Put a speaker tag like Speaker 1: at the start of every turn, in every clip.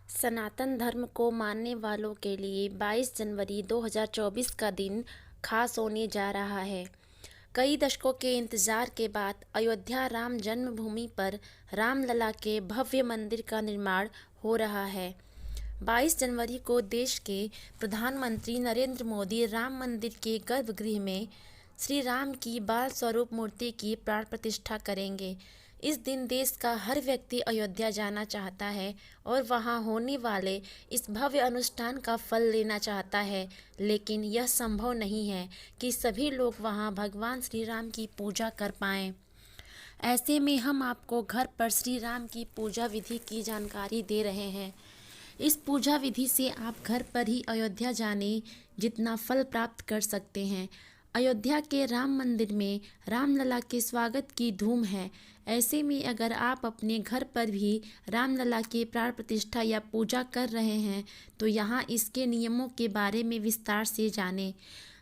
Speaker 1: सनातन धर्म को मानने वालों के लिए 22 जनवरी 2024 का दिन खास होने जा रहा है। कई दशकों के इंतजार के बाद अयोध्या राम जन्मभूमि पर रामलला के भव्य मंदिर का निर्माण हो रहा है। 22 जनवरी को देश के प्रधानमंत्री नरेंद्र मोदी राम मंदिर के गर्भगृह में श्री राम की बाल स्वरूप मूर्ति की प्राण प्रतिष्ठा करेंगे। इस दिन देश का हर व्यक्ति अयोध्या जाना चाहता है और वहां होने वाले इस भव्य अनुष्ठान का फल लेना चाहता है, लेकिन यह संभव नहीं है कि सभी लोग वहां भगवान श्री राम की पूजा कर पाएं। ऐसे में हम आपको घर पर श्री राम की पूजा विधि की जानकारी दे रहे हैं। इस पूजा विधि से आप घर पर ही अयोध्या जाने जितना फल प्राप्त कर सकते हैं। अयोध्या के राम मंदिर में रामलला के स्वागत की धूम है। ऐसे में अगर आप अपने घर पर भी रामलला की प्राण प्रतिष्ठा या पूजा कर रहे हैं तो यहाँ इसके नियमों के बारे में विस्तार से जानें।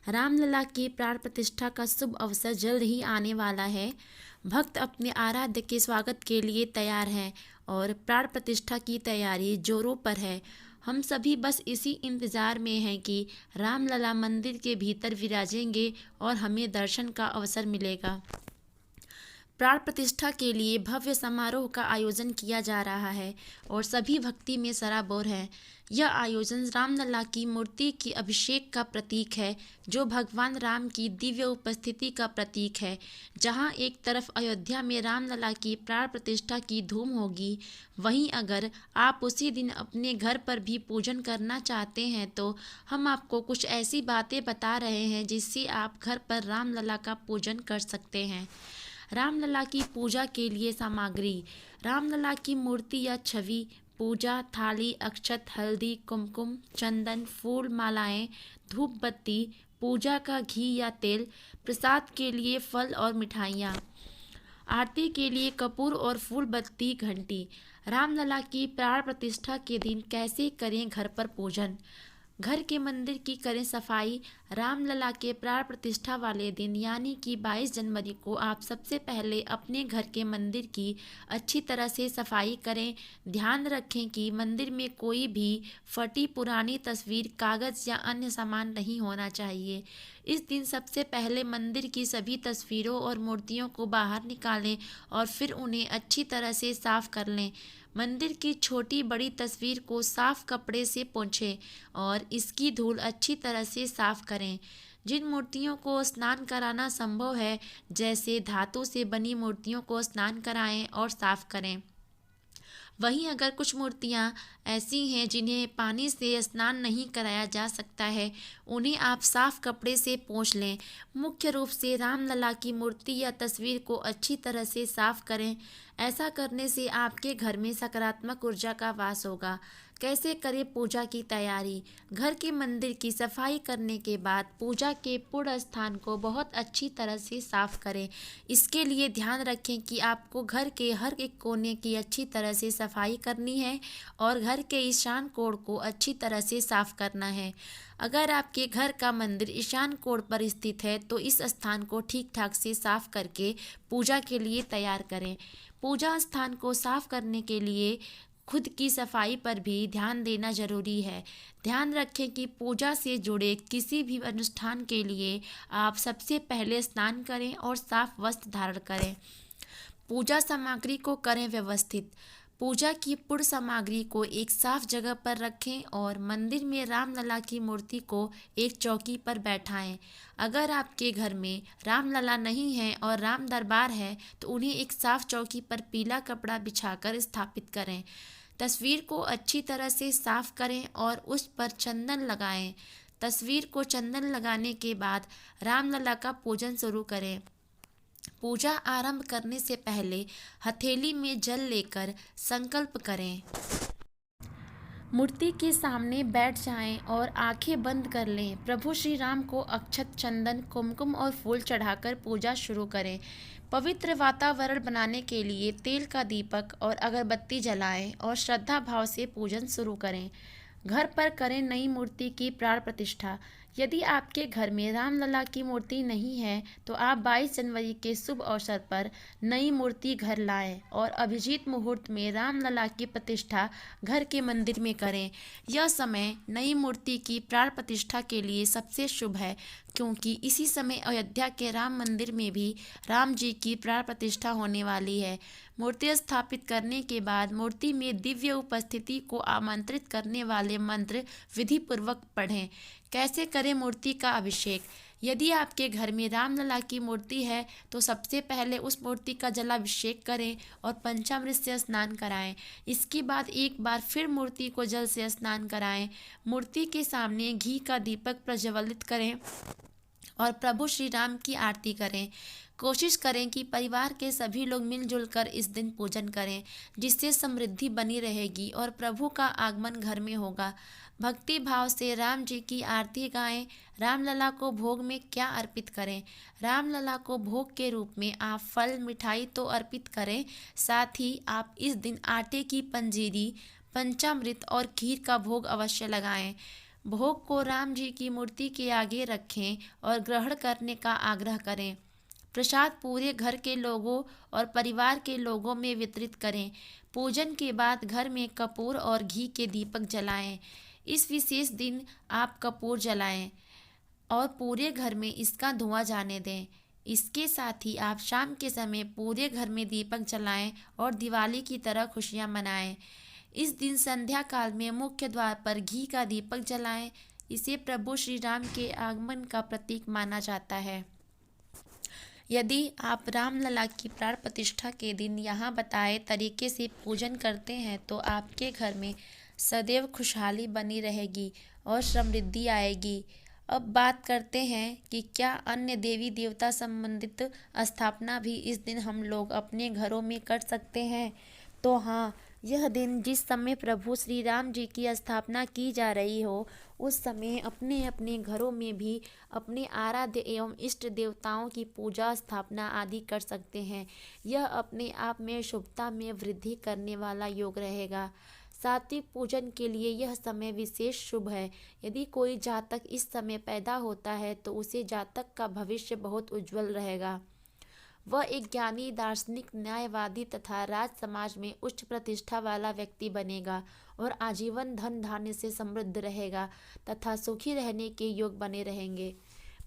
Speaker 1: रामलला की प्राण प्रतिष्ठा का शुभ अवसर जल्द ही आने वाला है। भक्त अपने आराध्य के स्वागत के लिए तैयार हैं और प्राण प्रतिष्ठा की तैयारी जोरों पर है। हम सभी बस इसी इंतज़ार में हैं कि रामलला मंदिर के भीतर विराजेंगे और हमें दर्शन का अवसर मिलेगा। प्राण प्रतिष्ठा के लिए भव्य समारोह का आयोजन किया जा रहा है और सभी भक्ति में सराबोर हैं। यह आयोजन रामलला की मूर्ति की अभिषेक का प्रतीक है, जो भगवान राम की दिव्य उपस्थिति का प्रतीक है। जहां एक तरफ अयोध्या में रामलला की प्राण प्रतिष्ठा की धूम होगी, वहीं अगर आप उसी दिन अपने घर पर भी पूजन करना चाहते हैं तो हम आपको कुछ ऐसी बातें बता रहे हैं जिससे आप घर पर रामलला का पूजन कर सकते हैं। रामलला की पूजा के लिए सामग्री: रामलला की मूर्ति या छवि, पूजा थाली, अक्षत, हल्दी, कुमकुम, चंदन, फूल, मालाएं, धूप बत्ती, पूजा का घी या तेल, प्रसाद के लिए फल और मिठाइयाँ, आरती के लिए कपूर और फूल बत्ती, घंटी। रामलला की प्राण प्रतिष्ठा के दिन कैसे करें घर पर पूजन? घर के मंदिर की करें सफाई। रामलला के प्राण प्रतिष्ठा वाले दिन यानी कि 22 जनवरी को आप सबसे पहले अपने घर के मंदिर की अच्छी तरह से सफाई करें। ध्यान रखें कि मंदिर में कोई भी फटी पुरानी तस्वीर, कागज़ या अन्य सामान नहीं होना चाहिए। इस दिन सबसे पहले मंदिर की सभी तस्वीरों और मूर्तियों को बाहर निकालें और फिर उन्हें अच्छी तरह से साफ कर लें। मंदिर की छोटी बड़ी तस्वीर को साफ कपड़े से पोंछें और इसकी धूल अच्छी तरह से साफ करें। जिन मूर्तियों को स्नान कराना संभव है, जैसे धातु से बनी मूर्तियों को स्नान कराएं और साफ करें। वहीं अगर कुछ मूर्तियां ऐसी हैं जिन्हें पानी से स्नान नहीं कराया जा सकता है, उन्हें आप साफ कपड़े से पोंछ लें। मुख्य रूप से रामलला की मूर्ति या तस्वीर को अच्छी तरह से साफ करें। ऐसा करने से आपके घर में सकारात्मक ऊर्जा का वास होगा। कैसे करें पूजा की तैयारी? घर के मंदिर की सफाई करने के बाद पूजा के पूर्ण स्थान को बहुत अच्छी तरह से साफ करें। इसके लिए ध्यान रखें कि आपको घर के हर एक कोने की अच्छी तरह से सफाई करनी है और घर के ईशान कोण को अच्छी तरह से साफ करना है। अगर आपके घर का मंदिर ईशान कोण पर स्थित है तो इस स्थान को ठीक ठाक से साफ करके पूजा के लिए तैयार करें। पूजा स्थान को साफ करने के लिए खुद की सफाई पर भी ध्यान देना जरूरी है। ध्यान रखें कि पूजा से जुड़े किसी भी अनुष्ठान के लिए आप सबसे पहले स्नान करें और साफ वस्त्र धारण करें। पूजा सामग्री को करें व्यवस्थित। पूजा की पूर्ण सामग्री को एक साफ जगह पर रखें और मंदिर में रामलला की मूर्ति को एक चौकी पर बैठाएं। अगर आपके घर में रामलला नहीं है और राम दरबार है तो उन्हें एक साफ चौकी पर पीला कपड़ा बिछाकर स्थापित करें। तस्वीर को अच्छी तरह से साफ करें और उस पर चंदन लगाएं। तस्वीर को चंदन लगाने के बाद रामलला का पूजन शुरू करें। पूजा आरंभ करने से पहले हथेली में जल लेकर संकल्प करें। मूर्ति के सामने बैठ जाएं और आंखें बंद कर लें। प्रभु श्री राम को अक्षत, चंदन, कुमकुम और फूल चढ़ाकर पूजा शुरू करें। पवित्र वातावरण बनाने के लिए तेल का दीपक और अगरबत्ती जलाएं और श्रद्धा भाव से पूजन शुरू करें। घर पर करें नई मूर्ति की प्राण प्रतिष्ठा। यदि आपके घर में रामलला की मूर्ति नहीं है तो आप 22 जनवरी के शुभ अवसर पर नई मूर्ति घर लाएं और अभिजीत मुहूर्त में रामलला की प्रतिष्ठा घर के मंदिर में करें। यह समय नई मूर्ति की प्राण प्रतिष्ठा के लिए सबसे शुभ है, क्योंकि इसी समय अयोध्या के राम मंदिर में भी राम जी की प्राण प्रतिष्ठा होने वाली है। मूर्ति स्थापित करने के बाद मूर्ति में दिव्य उपस्थिति को आमंत्रित करने वाले मंत्र विधि पूर्वक पढ़ें। कैसे करें मूर्ति का अभिषेक? यदि आपके घर में रामलला की मूर्ति है तो सबसे पहले उस मूर्ति का जलाभिषेक करें और पंचामृत से स्नान कराएं। इसके बाद एक बार फिर मूर्ति को जल से स्नान कराएं। मूर्ति के सामने घी का दीपक प्रज्वलित करें और प्रभु श्री राम की आरती करें। कोशिश करें कि परिवार के सभी लोग मिलजुल कर इस दिन पूजन करें, जिससे समृद्धि बनी रहेगी और प्रभु का आगमन घर में होगा। भक्ति भाव से राम जी की आरती गाएं। रामलला को भोग में क्या अर्पित करें? रामलला को भोग के रूप में आप फल मिठाई तो अर्पित करें, साथ ही आप इस दिन आटे की पंजीरी, पंचामृत और खीर का भोग अवश्य लगाएं। भोग को राम जी की मूर्ति के आगे रखें और ग्रहण करने का आग्रह करें। प्रसाद पूरे घर के लोगों और परिवार के लोगों में वितरित करें। पूजन के बाद घर में कपूर और घी के दीपक जलाएं। इस विशेष दिन आप कपूर जलाएं और पूरे घर में इसका धुआं जाने दें। इसके साथ ही आप शाम के समय पूरे घर में दीपक जलाएं और दिवाली की तरह खुशियां मनाएं। इस दिन संध्या काल में मुख्य द्वार पर घी का दीपक जलाएं। इसे प्रभु श्री राम के आगमन का प्रतीक माना जाता है। यदि आप रामलला की प्राण प्रतिष्ठा के दिन यहाँ बताए तरीके से पूजन करते हैं तो आपके घर में सदैव खुशहाली बनी रहेगी और समृद्धि आएगी। अब बात करते हैं कि क्या अन्य देवी देवता संबंधित स्थापना भी इस दिन हम लोग अपने घरों में कर सकते हैं। तो हाँ, यह दिन जिस समय प्रभु श्री राम जी की स्थापना की जा रही हो, उस समय अपने अपने घरों में भी अपने आराध्य एवं इष्ट देवताओं की पूजा स्थापना आदि कर सकते हैं। यह अपने आप में शुभता में वृद्धि करने वाला योग रहेगा। सात्विक पूजन के लिए यह समय विशेष शुभ है। यदि कोई जातक इस समय पैदा होता है तो उसे जातक का भविष्य बहुत उज्जवल रहेगा। वह एक ज्ञानी, दार्शनिक, न्यायवादी तथा राज समाज में उच्च प्रतिष्ठा वाला व्यक्ति बनेगा और आजीवन धन धान्य से समृद्ध रहेगा तथा सुखी रहने के योग बने रहेंगे।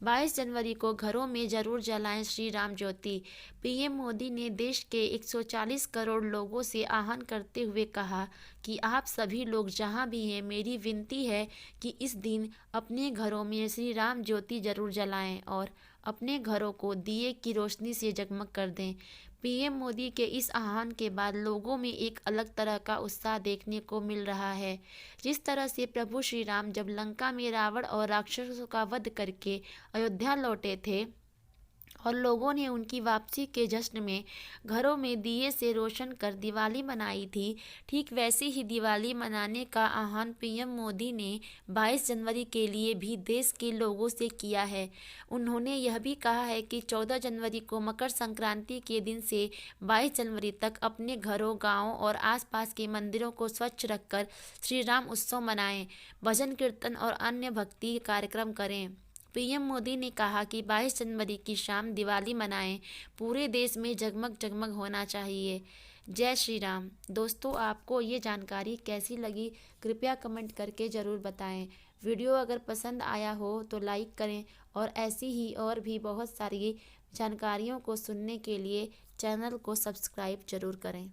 Speaker 1: 22 जनवरी को घरों में जरूर जलाएं श्री राम ज्योति। पीएम मोदी ने देश के 140 करोड़ लोगों से आह्वान करते हुए कहा कि आप सभी लोग जहां भी हैं, मेरी विनती है कि इस दिन अपने घरों में श्री राम ज्योति जरूर जलाएं और अपने घरों को दिए की रोशनी से जगमग कर दें। पीएम मोदी के इस आह्वान के बाद लोगों में एक अलग तरह का उत्साह देखने को मिल रहा है। जिस तरह से प्रभु श्री राम जब लंका में रावण और राक्षसों का वध करके अयोध्या लौटे थे और लोगों ने उनकी वापसी के जश्न में घरों में दिए से रोशन कर दिवाली मनाई थी, ठीक वैसे ही दिवाली मनाने का आह्वान पीएम मोदी ने 22 जनवरी के लिए भी देश के लोगों से किया है। उन्होंने यह भी कहा है कि 14 जनवरी को मकर संक्रांति के दिन से 22 जनवरी तक अपने घरों, गाँवों और आसपास के मंदिरों को स्वच्छ रखकर श्री राम उत्सव मनाएं, भजन कीर्तन और अन्य भक्ति कार्यक्रम करें। पीएम मोदी ने कहा कि 22 जनवरी की शाम दिवाली मनाएं, पूरे देश में जगमग जगमग होना चाहिए। जय श्री राम। दोस्तों, आपको ये जानकारी कैसी लगी कृपया कमेंट करके ज़रूर बताएं। वीडियो अगर पसंद आया हो तो लाइक करें और ऐसी ही और भी बहुत सारी जानकारियों को सुनने के लिए चैनल को सब्सक्राइब जरूर करें।